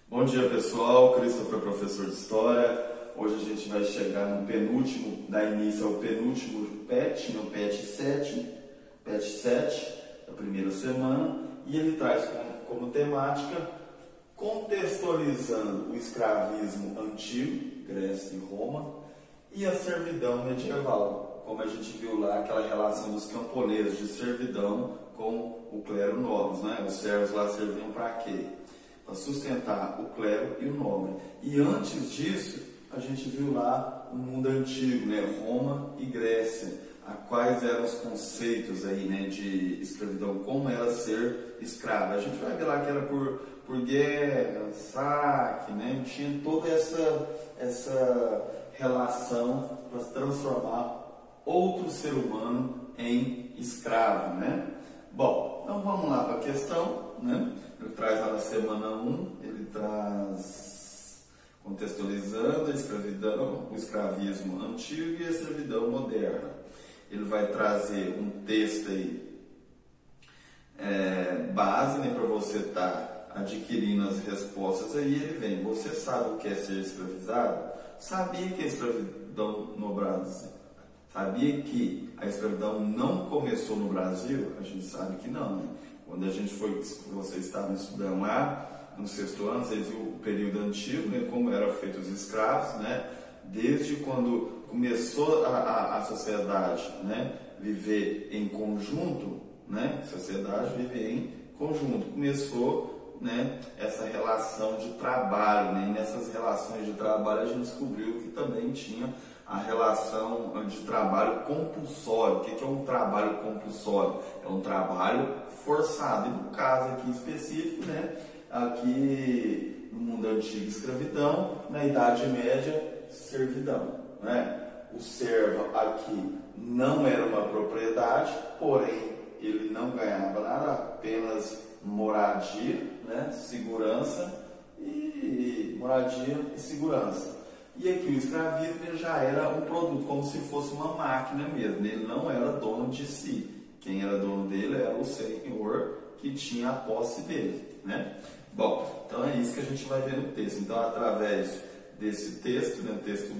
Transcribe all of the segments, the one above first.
Bom dia pessoal, Christopher, professor de História. Hoje a gente vai chegar no penúltimo, dar início ao penúltimo PET, no PET 7, da primeira semana, e ele traz como temática contextualizando o escravismo antigo, Grécia e Roma, e a servidão medieval, como a gente viu lá, aquela relação dos camponeses de servidão com o clero nobres, né? Os servos lá serviam para quê? Para sustentar o clero e o nobre. E antes disso, a gente viu lá o mundo antigo, né? Roma e Grécia, quais eram os conceitos aí, né, de escravidão, como era ser escravo. A gente vai ver lá que era por guerra, saque, né? Tinha toda essa relação para transformar outro ser humano em escravo, né? Bom, então vamos lá para a questão, né? Ele traz lá na semana 1, ele traz contextualizando a escravidão, o escravismo antigo e a servidão moderna. Ele vai trazer um texto aí, base, né, para você estar adquirindo as respostas aí. Ele vem: você sabe o que é ser escravizado? Sabia que a escravidão no Brasil? Sabia que a escravidão não começou no Brasil? A gente sabe que não, né? Quando a gente foi, vocês estavam estudando lá no 6º ano, vocês viram o período antigo, né, como eram feitos os escravos, né? Desde quando começou a sociedade, né, viver em conjunto, né? Sociedade viver em conjunto. Começou, né, essa relação de trabalho, né? E nessas relações de trabalho a gente descobriu que também tinha a relação de trabalho compulsório. O que é um trabalho compulsório? É um trabalho forçado. E no caso aqui específico, né, aqui no mundo antigo, escravidão; na Idade Média, servidão, né? O servo aqui não era uma propriedade, porém ele não ganhava nada, apenas moradia, né, segurança e segurança. E aqui o escravismo ele já era um produto, como se fosse uma máquina mesmo. Ele não era dono de si. Quem era dono dele era o senhor que tinha a posse dele, né? Bom, então é isso que a gente vai ver no texto. Então, através desse texto, né, texto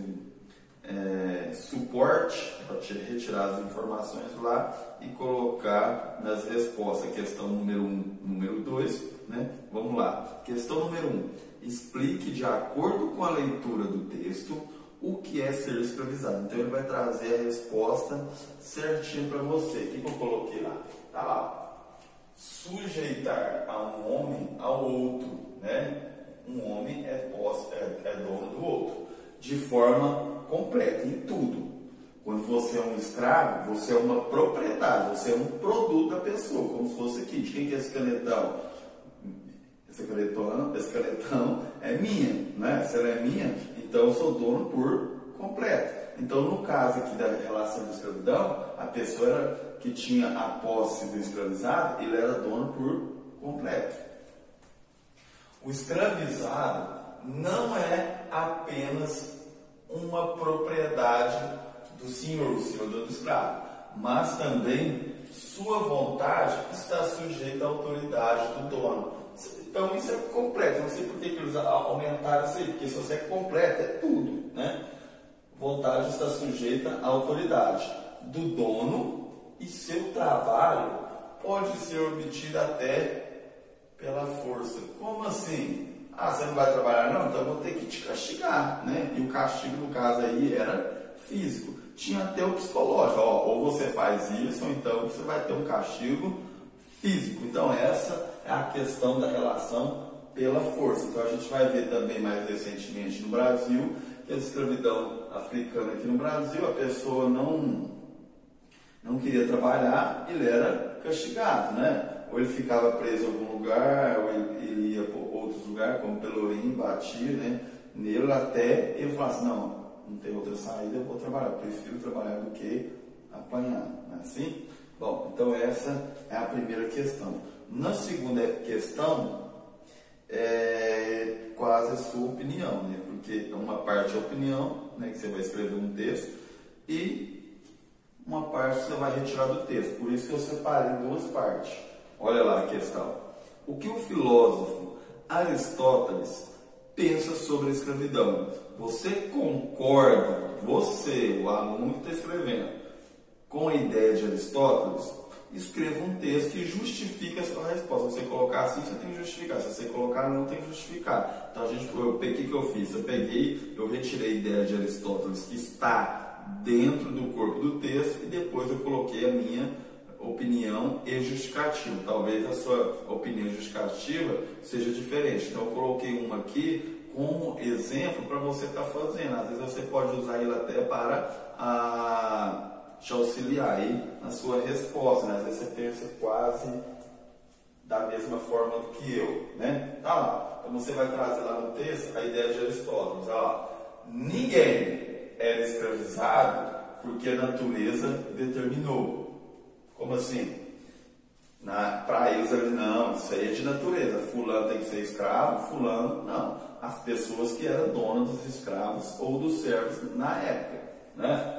suporte, para retirar as informações lá e colocar nas respostas. Questão número 1, número 2, né? Vamos lá. Questão número 1. Explique, de acordo com a leitura do texto, o que é ser escravizado. Então ele vai trazer a resposta certinho para você. O que eu coloquei lá? Tá lá. Sujeitar a um homem ao outro, né? Um homem é dono do outro, de forma completa, em tudo. Quando você é um escravo, você é uma propriedade, você é um produto da pessoa, como se fosse aqui. De quem que é esse canetão? Esse canetão é minha, né? Se ela é minha, então eu sou dono por completo. Então, no caso aqui da relação de escravidão, a pessoa que tinha a posse do escravizado, ele era dono por completo. O escravizado não é apenas uma propriedade do senhor, o senhor do escravo, mas também sua vontade está sujeita à autoridade do dono. Então isso é completo. Não sei por que eles aumentaram isso aí, porque se você é completo, é tudo, né? Vontade está sujeita à autoridade do dono e seu trabalho pode ser obtido até pela força. Como assim? Ah, você não vai trabalhar não? Então eu vou ter que te castigar, né? E o castigo, no caso aí, era físico. Tinha até o psicológico, ou você faz isso, ou então você vai ter um castigo físico. Então essa é a questão da relação pela força. Então a gente vai ver também mais recentemente no Brasil, que a escravidão africana aqui no Brasil, a pessoa não queria trabalhar, ele era castigado, né? Ou ele ficava preso em algum lugar, ou ele ia para outros lugares, como Pelourinho, batia, né, nele, até ele falasse: não tem outra saída, eu vou trabalhar, prefiro trabalhar do que apanhar, não é assim? Bom, então essa é a primeira questão. Na segunda questão, quase a sua opinião, né? Porque uma parte é opinião, né, que você vai escrever um texto, e uma parte você vai retirar do texto. Por isso que eu separei em duas partes. Olha lá a questão. O que o filósofo Aristóteles pensa sobre a escravidão? Você concorda, você, o aluno que está escrevendo, com a ideia de Aristóteles? Escreva um texto que justifique a sua resposta. Se você colocar assim, você tem que justificar. Se você colocar não, tem que justificar. Então, o que eu fiz? Eu retirei a ideia de Aristóteles que está dentro do corpo do texto e depois eu coloquei a minha opinião e justificativa. Talvez a sua opinião justificativa seja diferente. Então, eu coloquei uma aqui como exemplo para você estar fazendo. Às vezes você pode usar ele até para te auxiliar aí na sua resposta, né? Às vezes você pensa quase da mesma forma do que eu, né? Tá lá. Então você vai trazer lá no texto a ideia de Aristóteles. Olha lá. Ninguém era escravizado porque a natureza determinou. Como assim? Para eles, não, isso aí é de natureza. Fulano tem que ser escravo, fulano não. As pessoas que eram donas dos escravos ou dos servos na época, né?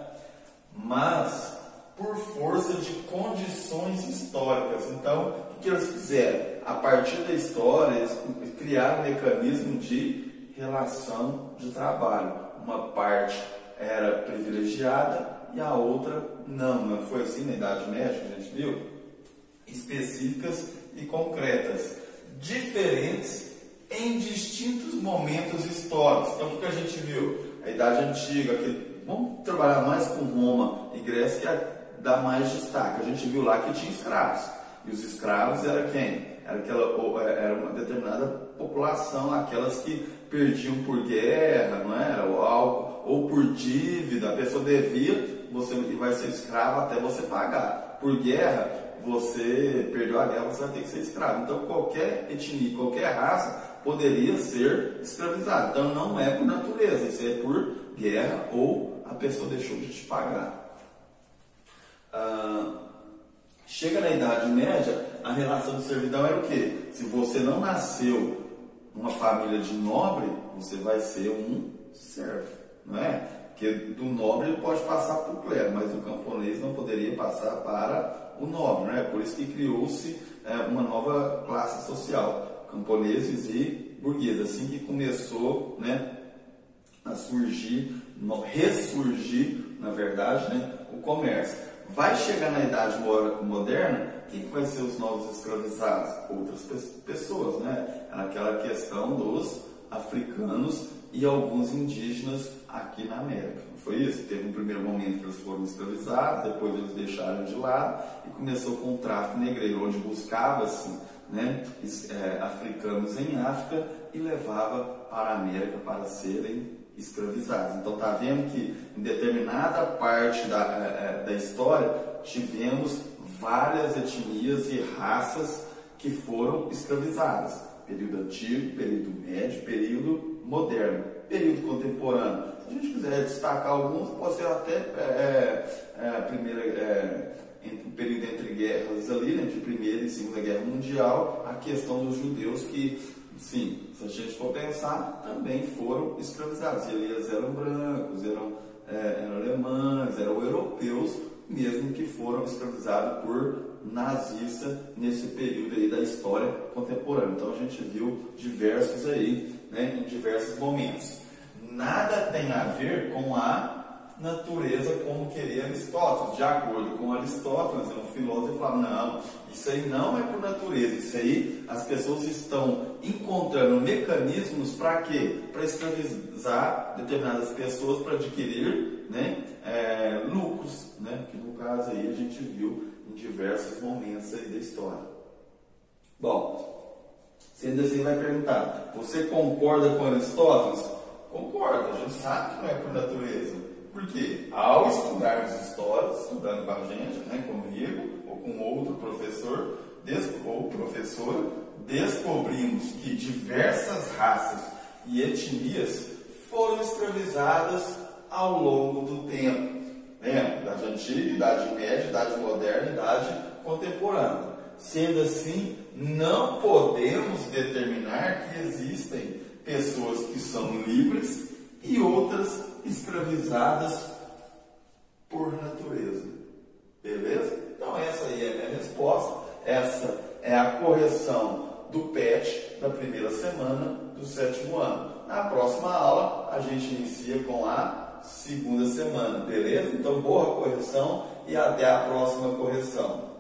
Mas por força de condições históricas. Então, o que eles fizeram? A partir da história, eles criaram um mecanismo de relação de trabalho. Uma parte era privilegiada e a outra não. Não foi assim na Idade Média que a gente viu? Específicas e concretas, diferentes em distintos momentos históricos. Então, o que a gente viu? A Idade Antiga, vamos trabalhar mais com Roma e Grécia, que dá mais destaque. A gente viu lá que tinha escravos. E os escravos era quem? Era uma determinada população, aquelas que perdiam por guerra, não era? Ou por dívida. A pessoa devia, você vai ser escravo até você pagar. Por guerra, você perdeu a guerra, você vai ter que ser escravo. Então, qualquer etnia, qualquer raça poderia ser escravizada. Então, não é por natureza, isso é por guerra ou a pessoa deixou de te pagar. Chega na Idade Média, a relação de servidão era o quê? Se você não nasceu numa família de nobre, você vai ser um servo, não é? Porque do nobre ele pode passar para o clero, mas o camponês não poderia passar para o nobre, não é? Por isso que criou-se uma nova classe social, camponeses e burgueses. Assim que começou, né, a ressurgir, na verdade, né, o comércio. Vai chegar na Idade Moderna, quem vai ser os novos escravizados? Outras pessoas, né? Aquela questão dos africanos e alguns indígenas aqui na América. Não foi isso? Teve um primeiro momento que eles foram escravizados, depois eles deixaram de lado e começou com o tráfico negreiro, onde buscava-se, né, africanos em África e levava para a América para serem escravizados. Então está vendo que em determinada parte da história tivemos várias etnias e raças que foram escravizadas. Período antigo, período médio, período moderno, período contemporâneo. Se a gente quiser destacar alguns, pode ser até o período entre guerras ali, né, de Primeira e Segunda Guerra Mundial, a questão dos judeus que, sim, se a gente for pensar, também foram escravizados. E eles eram brancos, eram alemães, eram europeus, mesmo que foram escravizados por nazistas nesse período aí da história contemporânea. Então a gente viu diversos aí, né, em diversos momentos. Nada tem a ver com a natureza como queria Aristóteles. De acordo com Aristóteles, um filósofo fala, não, isso aí não é por natureza, isso aí as pessoas estão encontrando mecanismos para quê? Para escravizar determinadas pessoas para adquirir, né, lucros, né, que no caso aí a gente viu em diversos momentos aí da história. Bom, sendo assim, vai perguntar, você concorda com Aristóteles? Concordo, a gente sabe que não é por natureza. Porque ao estudarmos histórias, estudando com a gente, né, comigo ou com outro professor ou professora, descobrimos que diversas raças e etnias foram escravizadas ao longo do tempo. Né? Idade Antiga, Idade Média, Idade Moderna, Idade Contemporânea. Sendo assim, não podemos determinar que existem pessoas que são livres e outras escravizadas por natureza. Beleza? Então essa aí é a minha resposta. Essa é a correção do PET da primeira semana do 7º ano. Na próxima aula, a gente inicia com a 2ª semana, beleza? Então, boa correção e até a próxima correção.